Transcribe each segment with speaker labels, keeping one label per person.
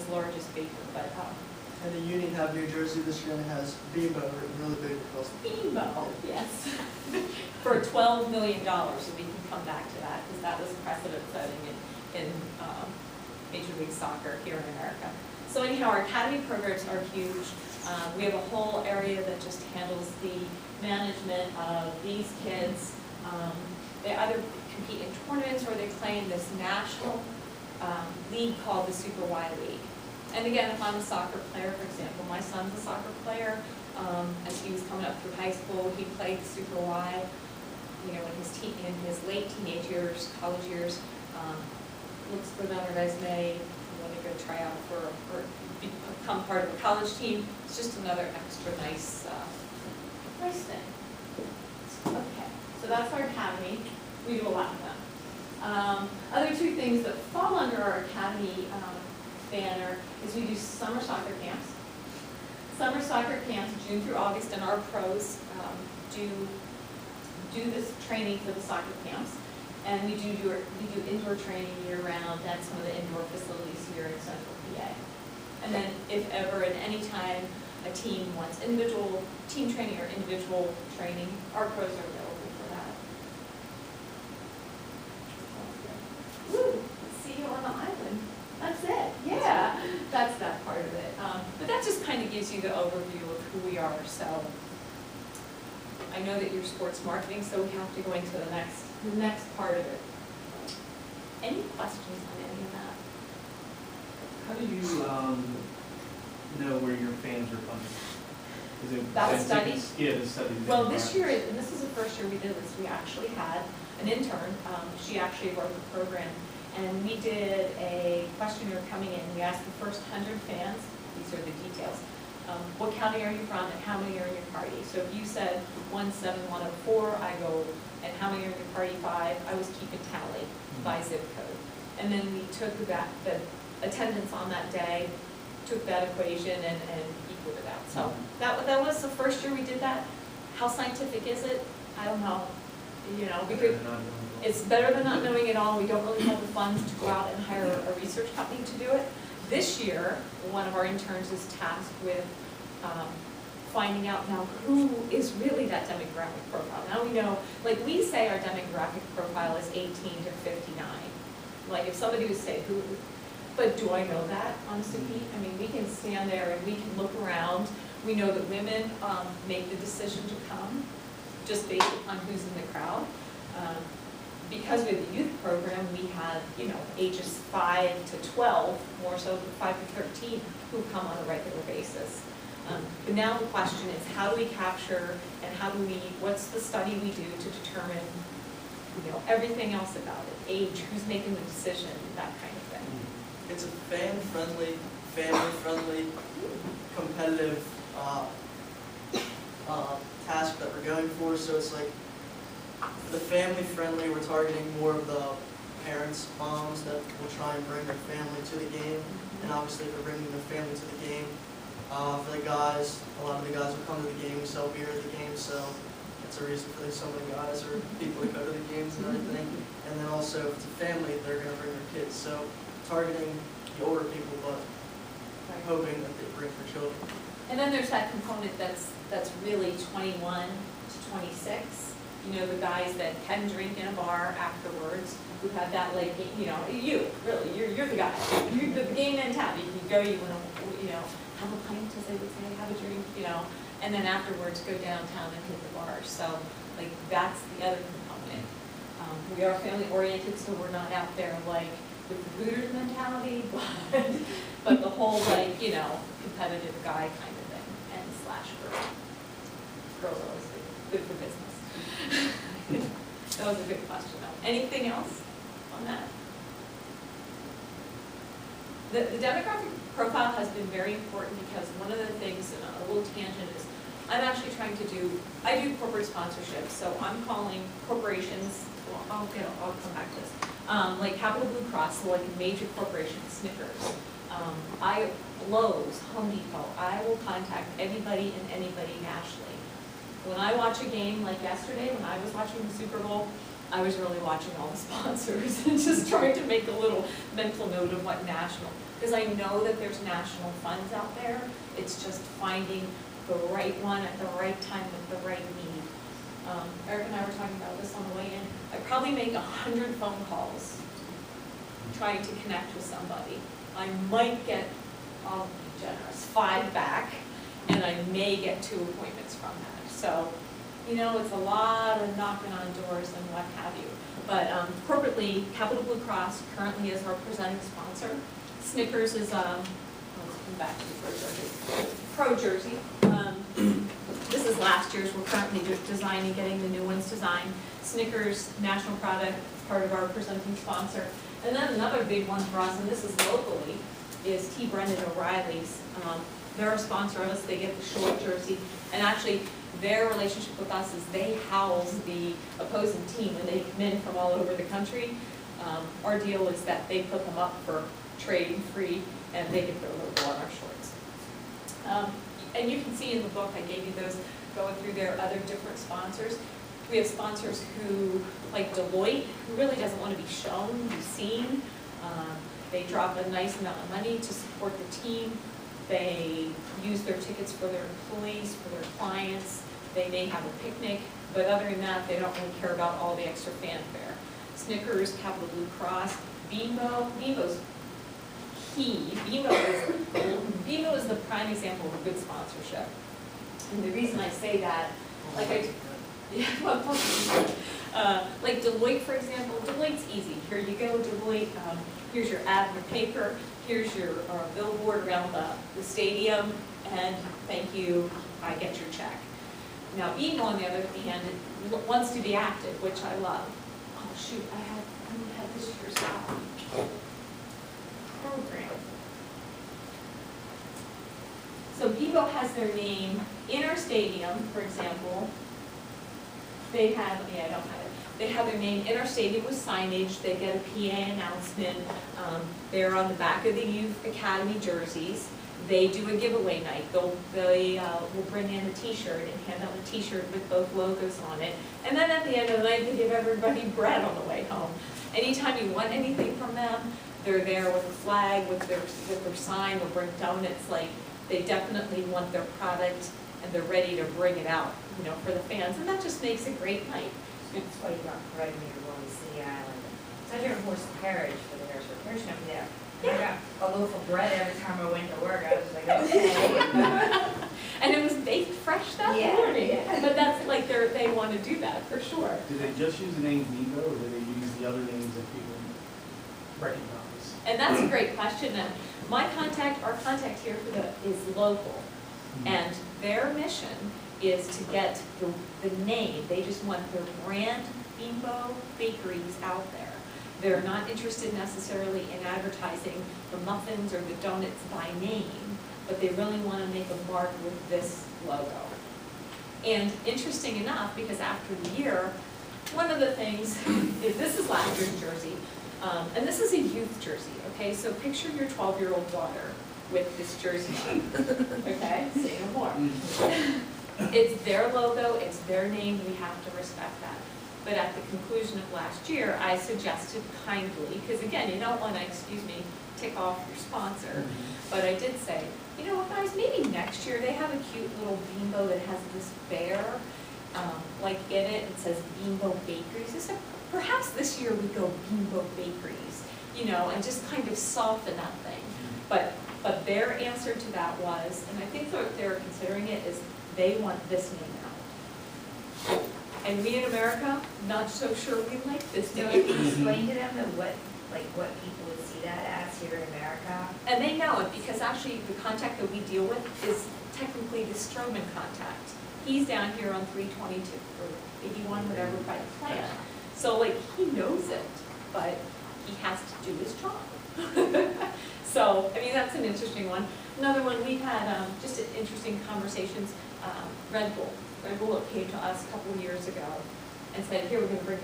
Speaker 1: as large as Baker, but
Speaker 2: And the Union Have New Jersey this year has BMO written really big across the
Speaker 1: BMO, yes, for $12 million, so we can come back to that, because that was precedent setting in Major League Soccer here in America. So anyhow, our academy programs are huge. We have a whole area that just handles the management of these kids. They either compete in tournaments or they play in this national league called the Super Y League. And again, if I'm a soccer player, for example, my son's a soccer player. As he was coming up through high school, he played the Super Y. You know, in his late teenage years, college years, looks good on a resume. You want to go try out or become part of a college team. It's just another extra nice thing. Okay, so that's our academy. We do a lot of them. Other two things that fall under our academy banner is we do summer soccer camps. Summer soccer camps, June through August, and our pros do this training for the soccer camps. And we do indoor training year-round at some of the indoor facilities here in Central PA. And then if ever at any time a team wants individual team training or individual training, our pros are available for that. Woo, see you on the island. That's it, yeah, that's that part of it. But that just kind of gives you the overview of who we are. So I know that you're sports marketing, so we have to go into the next part of it. Any questions on any of that?
Speaker 3: How do you know where your fans are coming? Is it
Speaker 1: That's study.
Speaker 3: Yeah, the study.
Speaker 1: Well, this year, and this is the first year we did this, we actually had an intern. She actually wrote the program. And we did a questionnaire coming in. We asked the first 100 fans, these are the details, what county are you from and how many are in your party? So if you said 17104, I go, and how many are in your party? 5, I was keeping tally by zip code. And then we took the attendance on that day, took that equation and equaled it out. So that was the first year we did that. How scientific is it? I don't know. You know, because it's better than not knowing it all. We don't really have the funds to go out and hire a research company to do it. This year, one of our interns is tasked with finding out now who is really that demographic profile. Now we know, like we say our demographic profile is 18 to 59. Like if somebody would say who, but do I know that, honestly, Pete? I mean, we can stand there and we can look around. We know that women make the decision to come just based upon who's in the crowd. Because we have a youth program, we have, you know, ages 5 to 12, more so 5 to 13, who come on a regular basis. But now the question is, how do we capture and what's the study we do to determine, you know, everything else about it, age, who's making the decision, that kind of thing.
Speaker 2: It's a fan-friendly, family-friendly, competitive task that we're going for. So it's like, for the family-friendly, we're targeting more of the parents, moms that will try and bring their family to the game. And obviously, if they're bringing their family to the game, for the guys, a lot of the guys will come to the game. We sell beer at the game, so that's a reason for so many guys or people to go to the games and everything. And then also, if it's a family, they're going to bring their kids. So targeting the older people, but hoping that they bring their children.
Speaker 1: And then there's that component that's really 21 to 26. You know, the guys that can drink in a bar afterwards, who have that, like, you know, you're the guy. You're the game mentality. You go, you want to, you know, have a pint, as they would say, have a drink, you know, and then afterwards go downtown and hit the bars. So, like, that's the other component. We are family oriented, so we're not out there like with the Hooters mentality, but the whole, like, you know, competitive guy kind of thing, and slash girl. Girls always good for business. That was a good question though. Anything else on that? The demographic profile has been very important because one of the things, and a little tangent, is I'm actually trying to I do corporate sponsorship, so I'm calling corporations, well, I'll come back to this, like Capital Blue Cross, so like a major corporation, Snickers, Lowe's, Home Depot. I will contact anybody and anybody nationally. When I watch a game like yesterday, when I was watching the Super Bowl, I was really watching all the sponsors and just trying to make a little mental note of what national. because I know that there's national funds out there. It's just finding the right one at the right time with the right need. Eric and I were talking about this on the way in. I probably make 100 phone calls trying to connect with somebody. I might get, I'll be generous, 5 back, and I may get 2 appointments from that. So, you know, it's a lot of knocking on doors and what have you. But corporately, Capital Blue Cross currently is our presenting sponsor. Snickers is, let's come back to Pro Jersey. This is last year's. We're currently designing, getting the new ones designed. Snickers, national product, part of our presenting sponsor. And then another big one for us, and this is locally, is T. Brennan O'Reilly's. They're a sponsor of us. They get the short jersey. And actually, their relationship with us is they house the opposing team when they come in from all over the country. Our deal is that they put them up for trade free, and they get their logo on our shorts. And you can see in the book, I gave you those, going through their other different sponsors. We have sponsors who, like Deloitte, who really doesn't want to be shown, be seen. They drop a nice amount of money to support the team. They use their tickets for their employees, for their clients. They may have a picnic, but other than that, they don't really care about all the extra fanfare. Snickers, Capital Blue Cross, BMO. BMO's key. BMO is the prime example of a good sponsorship. And the reason I say that, like like Deloitte, for example, Deloitte's easy. Here you go, Deloitte. Here's your ad in the paper. Here's your billboard around the stadium, and thank you, I get your check. Now, BMO, on the other hand, wants to be active, which I love. Oh, shoot, I had this year's program. So BMO has their name in our stadium, for example. They have, I don't have it. They have their name in our stadium with signage. They get a PA announcement. They're on the back of the Youth Academy jerseys. They do a giveaway night. They will bring in a T-shirt and hand out a T-shirt with both logos on it. And then at the end of the night, they give everybody bread on the way home. Anytime you want anything from them, they're there with a flag, with their sign. They'll bring donuts. Like, they definitely want their product, and they're ready to bring it out, you know, for the fans. And that just makes a great night.
Speaker 4: That's why you got right when you're going to Sea Island. So I drove horse carriage for the nursery carriage up there. And I got a loaf of bread every time I went to work. I was like, okay.
Speaker 1: And it was baked fresh that morning. Yeah. But that's like they want to do that for sure.
Speaker 3: Do they just use the name BMO, or do they use the other names that people recognize?
Speaker 1: And that's a great question. And our contact here is local. And their mission is to get the name. They just want their brand, BMO Bakeries, out there. They're not interested necessarily in advertising the muffins or the donuts by name, but they really want to make a mark with this logo. And interesting enough, because after the year, one of the things is, this is last year's jersey, and this is a youth jersey, okay? So picture your 12-year-old daughter with this jersey on, okay? Say no more. It's their logo, it's their name, we have to respect that. But at the conclusion of last year, I suggested kindly, because again, you don't want to, tick off your sponsor, but I did say, you know what guys, maybe next year they have a cute little BMO that has this bear, like in it, it says BMO Bakeries. I said, perhaps this year we go BMO Bakeries, you know, and just kind of soften that thing. But their answer to that was, and I think what they're considering it is, they want this name out. And we in America, not so sure we like this
Speaker 4: So
Speaker 1: name.
Speaker 4: if you explain to them that what people would see that as here in America?
Speaker 1: And they know it, because actually the contact that we deal with is technically the Stroman contact. He's down here on 322 or 81, whatever, by the plan. So like, he knows it, but he has to do his job. So, I mean, that's an interesting one. Another one, we've had just interesting conversations. Red Bull came to us a couple of years ago and said, here, we're going to bring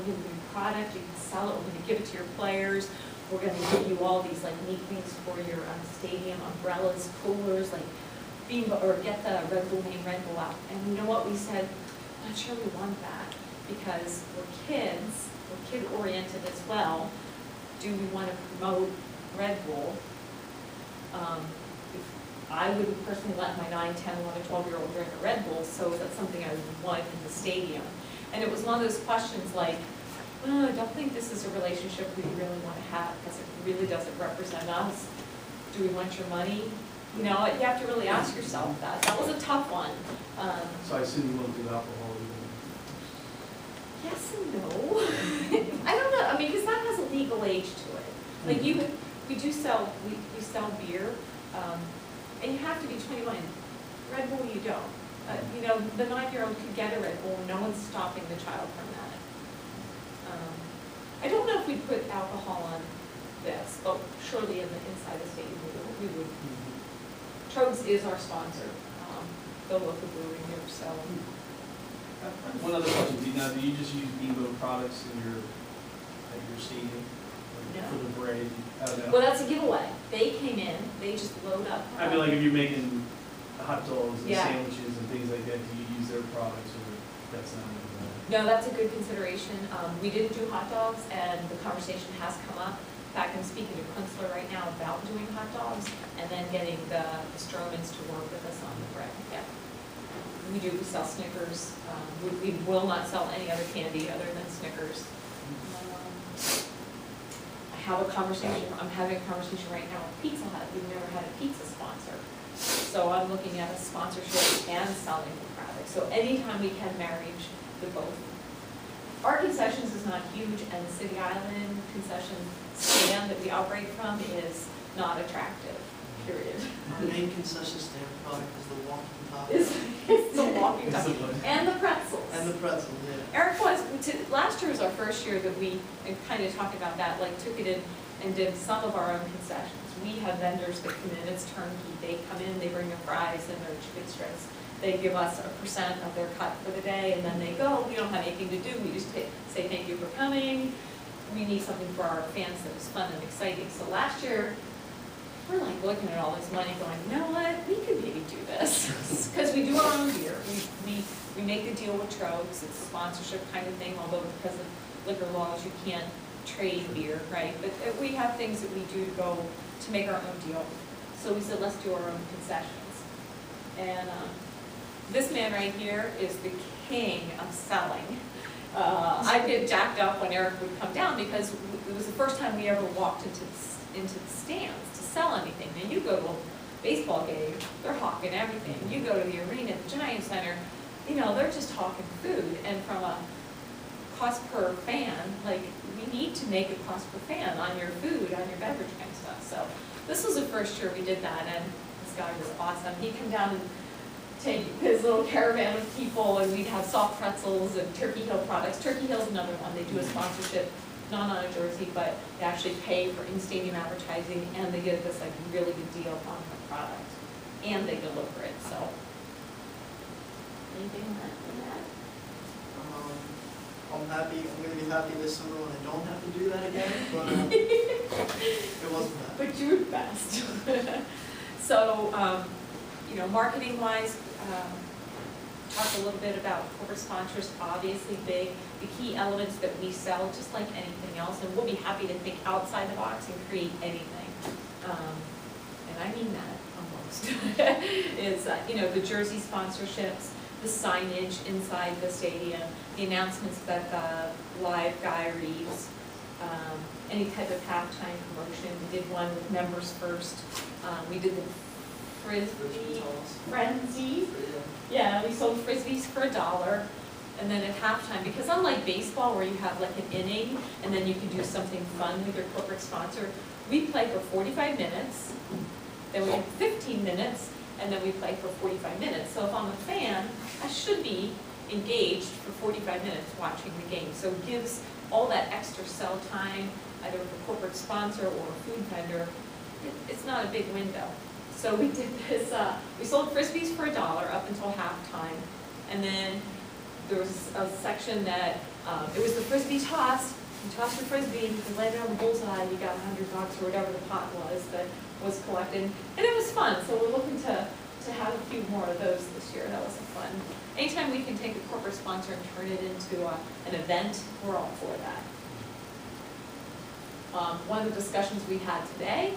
Speaker 1: you product, you can sell it, we're going to give it to your players, we're going to give you all these like neat things for your stadium, umbrellas, coolers, like or get the Red Bull name Red Bull out. And you know what, we said, not sure we want that, because we're kids, we're kid-oriented as well. Do we want to promote Red Bull I wouldn't personally let my 9, 10, 11, 12-year-old drink a Red Bull, so that's something I would want in the stadium. And it was one of those questions like, oh, I don't think this is a relationship we really want to have, because it really doesn't represent us. Do we want your money? You know, you have to really ask yourself that. That was a tough one.
Speaker 3: So I assume you won't do alcohol either?
Speaker 1: Yes and no. I don't know, I mean, because that has a legal age to it. Like we sell beer, and you have to be 21. Red Bull, you don't. You know, the 9-year-old could get a Red Bull, and no one's stopping the child from that. I don't know if we'd put alcohol on this, but surely in the inside the stadium we would. Trogs is our sponsor, the local brewery here, so.
Speaker 3: One other question, do you just use Bimbo products at your stadium?
Speaker 1: No.
Speaker 3: For the parade? No.
Speaker 1: Well, that's a giveaway. They came in, they just load up.
Speaker 3: I mean, like if you're making hot dogs and
Speaker 1: Yeah.
Speaker 3: sandwiches and things like that, do you use their products or that's not?
Speaker 1: No, that's a good consideration. We didn't do hot dogs, and the conversation has come up. In fact, I'm speaking to Kunstler right now about doing hot dogs, and then getting the Stromans to work with us on the bread. Yeah. We sell Snickers. We will not sell any other candy other than Snickers. I'm having a conversation right now with Pizza Hut. We've never had a pizza sponsor. So I'm looking at a sponsorship and selling the product. So anytime we can marriage the both. Our concessions is not huge, and the City Island concession stand that we operate from is not attractive, period.
Speaker 2: Our main concession stand product is the walking taco.
Speaker 1: It's the walking
Speaker 3: It's
Speaker 1: taco.
Speaker 3: the one.
Speaker 1: And the pretzels.
Speaker 2: And the pretzels, yeah.
Speaker 1: Eric last year was our first year that we kind of talked about that, like took it in and did some of our own concessions. We have vendors that come in, it's turnkey, they come in, they bring their fries and their chicken strips. They give us a % of their cut for the day, and then they go. We don't have anything to do, we just say thank you for coming. We need something for our fans that is fun and exciting. So last year, we're like looking at all this money going, you know what, we could maybe do this. Because we do our own beer. We make a deal with Trogs, it's a sponsorship kind of thing, although because of liquor laws, you can't trade beer, right? But we have things that we do to make our own deal. So we said, let's do our own concessions. And this man right here is the king of selling. I get jacked up when Eric would come down because it was the first time we ever walked into the stands to sell anything. Now you go to a baseball game, they're hawking everything. You go to the arena at the Giant Center, you know, they're just talking food. And from a cost per fan, like we need to make a cost per fan on your food, on your beverage kind of stuff. So this was the first year we did that, and this guy was awesome. He'd come down and take his little caravan of people, and we'd have soft pretzels and Turkey Hill products. Turkey Hill's another one. They do a sponsorship, not on a jersey, but they actually pay for in-stadium advertising, and they get this like really good deal on the product, and they deliver it. So, anything on that?
Speaker 2: I'm gonna be happy this summer when I don't have to do that again, but it wasn't bad.
Speaker 1: But you're the best. So, you know, marketing-wise, talk a little bit about corporate sponsors, obviously big. The key elements that we sell, just like anything else, and we'll be happy to think outside the box and create anything. And I mean that almost. Is, you know, the jersey sponsorships, the signage inside the stadium, the announcements that the live guy reads, any type of halftime promotion. We did one with Members First. We did the Frisbee Frenzy. Yeah, we sold Frisbees for $1. And then at halftime, because unlike baseball where you have like an inning and then you can do something fun with your corporate sponsor, we play for 45 minutes, then we have 15 minutes, and then we play for 45 minutes. So if I'm a fan, I should be engaged for 45 minutes watching the game. So it gives all that extra sell time, either with a corporate sponsor or a food vendor. It's not a big window. So we did this, we sold Frisbees for $1 up until halftime. And then there was a section that, it was the Frisbee toss. You toss your Frisbee and you land it on the bullseye, you got $100 or whatever the pot was that was collected. And it was fun, so we're looking to have a few more of those this year. That was fun. Anytime we can take a corporate sponsor and turn it into an event, we're all for that. One of the discussions we had today